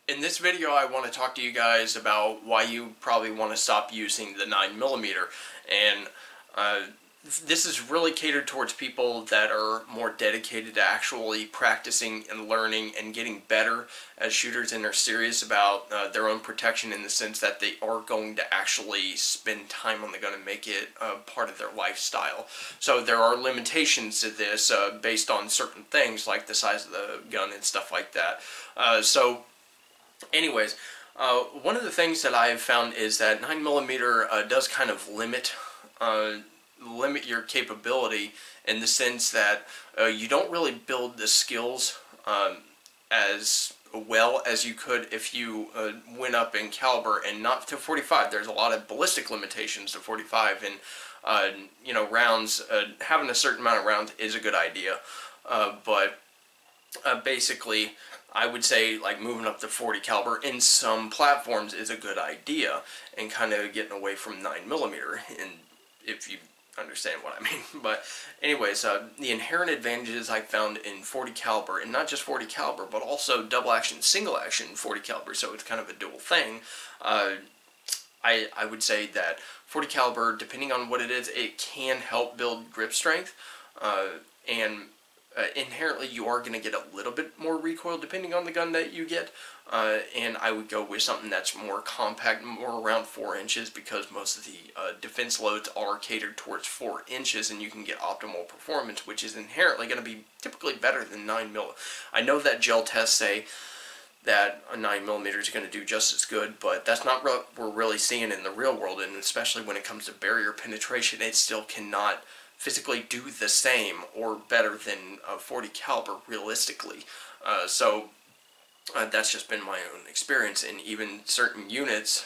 In this video, I want to talk to you guys about why you probably want to stop using the 9mm. And this is really catered towards people that are more dedicated to actually practicing and learning and getting better as shooters, and are serious about their own protection, in the sense that they are going to actually spend time on the gun and make it part of their lifestyle. So there are limitations to this based on certain things like the size of the gun and stuff like that. Anyways, one of the things that I've found is that 9mm does kind of limit your capability, in the sense that you don't really build the skills as well as you could if you went up in caliber, and not to 45. There's a lot of ballistic limitations to 45, and you know, rounds, having a certain amount of rounds is a good idea, but basically I would say like moving up to 40 caliber in some platforms is a good idea, and kind of getting away from 9mm, and if you understand what I mean. But anyways, the inherent advantages I found in 40 caliber, and not just 40 caliber, but also double action, single action 40 caliber, so it's kind of a dual thing. I would say that 40 caliber, depending on what it is, it can help build grip strength, and inherently you are going to get a little bit more recoil depending on the gun that you get, and I would go with something that's more compact, more around 4 inches, because most of the defense loads are catered towards 4 inches, and you can get optimal performance, which is inherently going to be typically better than 9mm. I know that gel tests say that a 9mm is going to do just as good, but that's not what we're really seeing in the real world, and especially when it comes to barrier penetration, it still cannot physically do the same or better than 40 caliber realistically. That's just been my own experience, and even certain units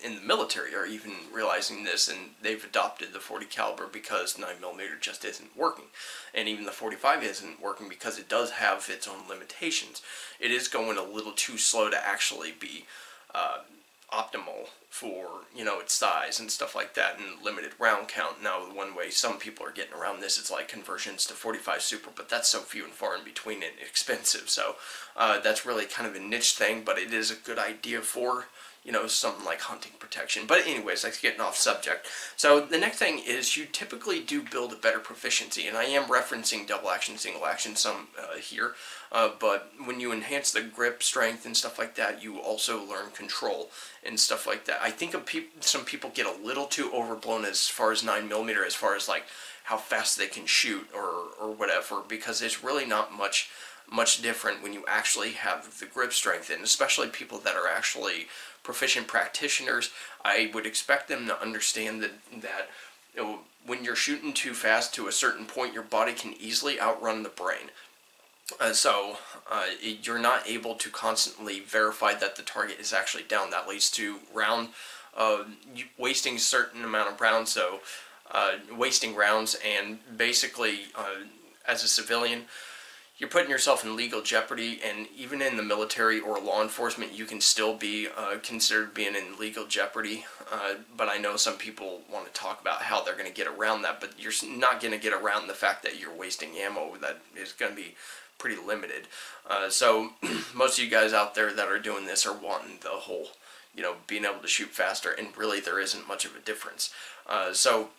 in the military are even realizing this, and they've adopted the 40 caliber because 9mm just isn't working, and even the 45 isn't working because it does have its own limitations. It is going a little too slow to actually be optimal for, you know, its size and stuff like that, and limited round count. Now, the one way some people are getting around this is like conversions to 45 super, but that's so few and far in between and expensive, so that's really kind of a niche thing, but it is a good idea for, you know, something like hunting protection. But anyways, that's getting off subject. So the next thing is, you typically do build a better proficiency, and I am referencing double action, single action some here, but when you enhance the grip strength and stuff like that, you also learn control and stuff like that. I think some people get a little too overblown as far as 9mm, as far as like how fast they can shoot or whatever, because it's really not much different when you actually have the grip strength, and especially people that are actually proficient practitioners. I would expect them to understand that you know, when you're shooting too fast to a certain point, your body can easily outrun the brain. You're not able to constantly verify that the target is actually down. That leads to wasting a certain amount of rounds, so wasting rounds, and basically as a civilian, you're putting yourself in legal jeopardy. And even in the military or law enforcement, you can still be considered being in legal jeopardy. But I know some people want to talk about how they're going to get around that, but you're not going to get around the fact that you're wasting ammo that is going to be pretty limited. So most of you guys out there that are doing this are wanting the whole, you know, being able to shoot faster, and really there isn't much of a difference. So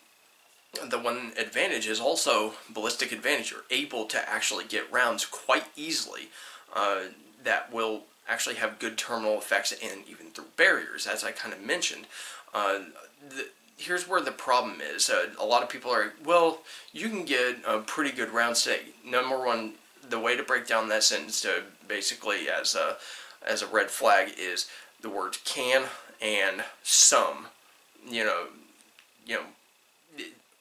the one advantage is also ballistic advantage. You're able to actually get rounds quite easily that will actually have good terminal effects, and even through barriers, as I kind of mentioned. Here's where the problem is. A lot of people are, well, you can get a pretty good round today. Number one, the way to break down that sentence to basically as a red flag is the words can and some,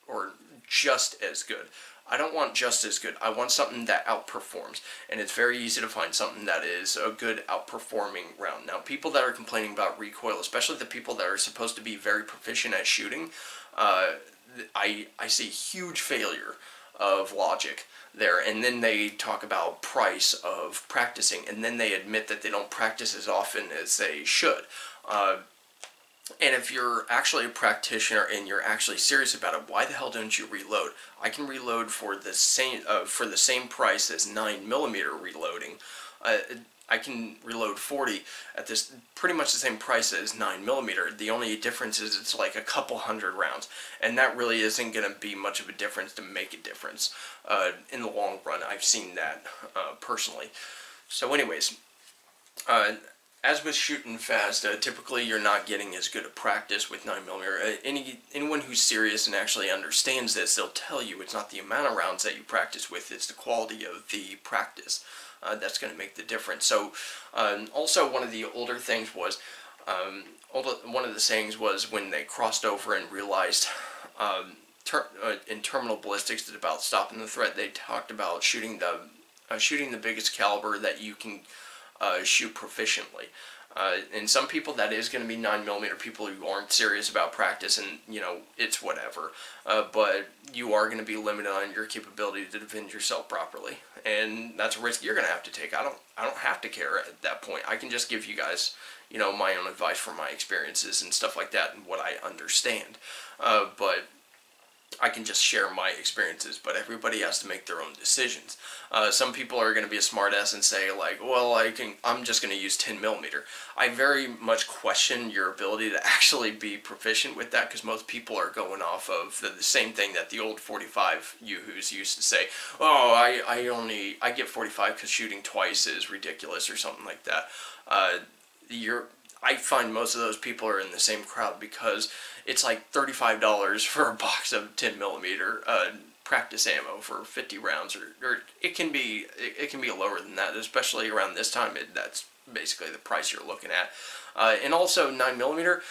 or just as good. I don't want just as good. I want something that outperforms, and it's very easy to find something that is a good outperforming round. Now, people that are complaining about recoil, especially the people that are supposed to be very proficient at shooting, I see huge failure of logic there, and then they talk about price of practicing, and then they admit that they don't practice as often as they should. And if you're actually a practitioner and you're actually serious about it, why the hell don't you reload? I can reload for the same price as 9mm reloading. I can reload 40 at this pretty much the same price as 9mm. The only difference is it's like a couple hundred rounds, and that really isn't going to be much of a difference to make a difference in the long run. I've seen that personally. So anyways, as with shooting fast, typically you're not getting as good a practice with 9mm. Anyone who's serious and actually understands this, they'll tell you it's not the amount of rounds that you practice with, it's the quality of the practice that's going to make the difference. So also one of the older things was, one of the sayings was when they crossed over and realized in terminal ballistics that about stopping the threat, they talked about shooting the biggest caliber that you can shoot proficiently. And some people that is going to be 9mm, people who aren't serious about practice, and it's whatever. But you are going to be limited on your capability to defend yourself properly, and that's a risk you're going to have to take. I don't have to care at that point. I can just give you guys my own advice from my experiences and stuff like that and what I understand. But I can just share my experiences, but everybody has to make their own decisions. Some people are going to be a smartass and say, like, well, I'm just going to use 10mm. I very much question your ability to actually be proficient with that, because most people are going off of the same thing that the old 45 yoo-hoos used to say. Oh, I get 45 because shooting twice is ridiculous or something like that. I find most of those people are in the same crowd, because it's like $35 for a box of 10mm practice ammo for 50 rounds, or it can be lower than that, especially around this time. That's basically the price you're looking at. And also 9mm,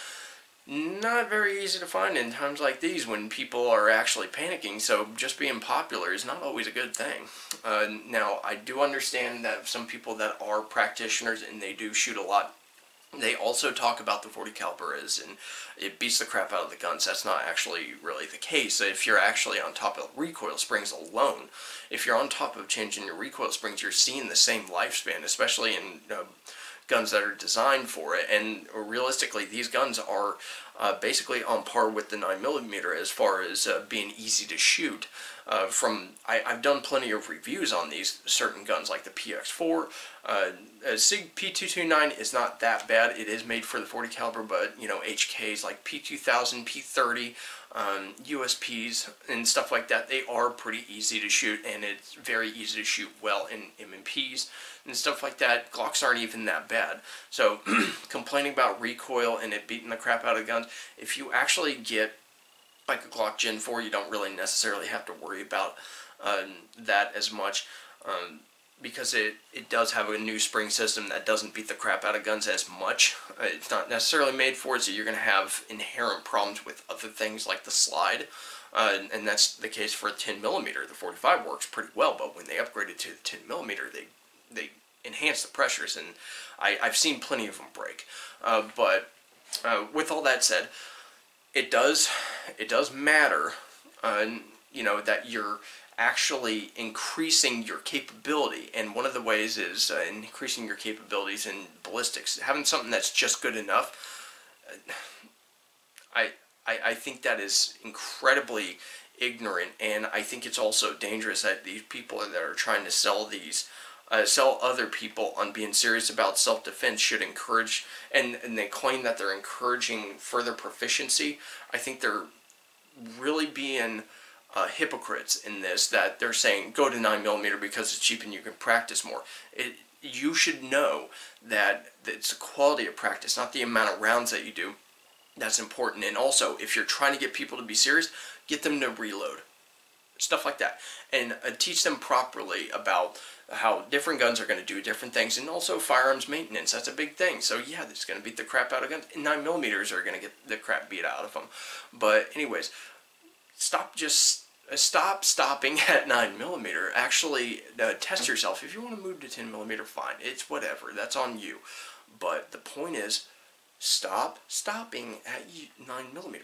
not very easy to find in times like these when people are actually panicking, so just being popular is not always a good thing. Now, I do understand that some people that are practitioners and they do shoot a lot, they also talk about the 40 caliber and it beats the crap out of the guns. That's not actually really the case. If you're actually on top of recoil springs alone, if you're on top of changing your recoil springs, you're seeing the same lifespan, especially in guns that are designed for it. And realistically, these guns are basically on par with the 9mm as far as being easy to shoot. I've done plenty of reviews on these certain guns, like the PX4. SIG P229 is not that bad. It is made for the 40 caliber, but HKs like P2000, P30, USPs and stuff like that, they are pretty easy to shoot, and it's very easy to shoot well in M&Ps and stuff like that. Glocks aren't even that bad. So complaining about recoil and it beating the crap out of guns, if you actually get like a Glock Gen 4, you don't really necessarily have to worry about that as much, because it does have a new spring system that doesn't beat the crap out of guns as much. It's not necessarily made for it, so you're going to have inherent problems with other things like the slide, and that's the case for a 10mm. The 45 works pretty well, but when they upgraded to the 10mm, they enhanced the pressures, and I've seen plenty of them break. But with all that said, it does matter, that you're actually increasing your capability, and one of the ways is increasing your capabilities in ballistics. Having something that's just good enough, I think that is incredibly ignorant, and I think it's also dangerous that these people that are trying to sell these sell other people on being serious about self-defense should encourage, and they claim that they're encouraging further proficiency. I think they're really being hypocrites in this, that they're saying go to 9mm because it's cheap and you can practice more. You should know that it's the quality of practice, not the amount of rounds that you do, that's important. And also, if you're trying to get people to be serious, get them to reload. Stuff like that. And teach them properly about how different guns are going to do different things, and also firearms maintenance. That's a big thing. So yeah, it's going to beat the crap out of guns. 9mm are going to get the crap beat out of them. But anyways, stop stopping at 9mm. Actually test yourself. If you want to move to 10mm, fine. It's whatever. That's on you. But the point is, stop stopping at 9mm.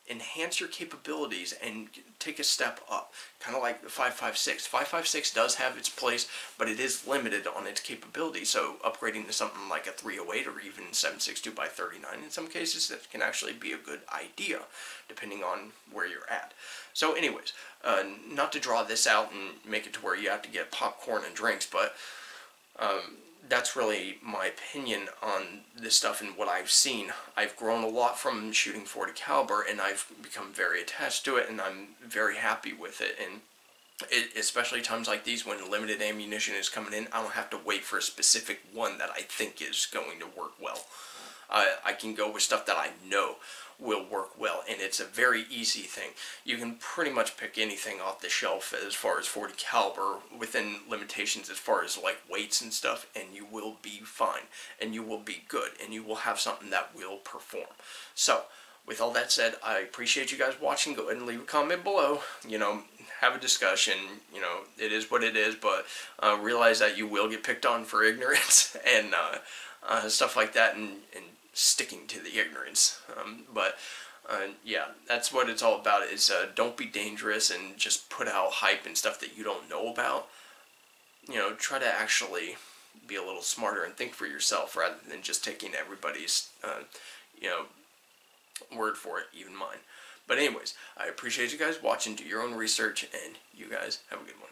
Enhance your capabilities and take a step up, kind of like the 5.56. 5.56 does have its place, but it is limited on its capability, so upgrading to something like a 308 or even 7.62x39 in some cases, that can actually be a good idea, depending on where you're at. So anyways, not to draw this out and make it to where you have to get popcorn and drinks, but that's really my opinion on this stuff and what I've seen. I've grown a lot from shooting .40 caliber, and I've become very attached to it, and I'm very happy with it. And especially times like these when limited ammunition is coming in, I don't have to wait for a specific one that I think is going to work well. I can go with stuff that I know will work well, and it's a very easy thing. You can pretty much pick anything off the shelf as far as .40 caliber within limitations as far as like weights and stuff, and you will be fine, and you will be good, and you will have something that will perform. So with all that said, I appreciate you guys watching. Go ahead and leave a comment below. You know, have a discussion. You know, it is what it is, but realize that you will get picked on for ignorance and stuff like that, and sticking to the ignorance. Yeah, that's what it's all about, is don't be dangerous and just put out hype and stuff that you don't know about. You know, try to actually be a little smarter and think for yourself rather than just taking everybody's, you know, word for it, even mine. But anyways, I appreciate you guys watching. Do your own research, and you guys have a good one.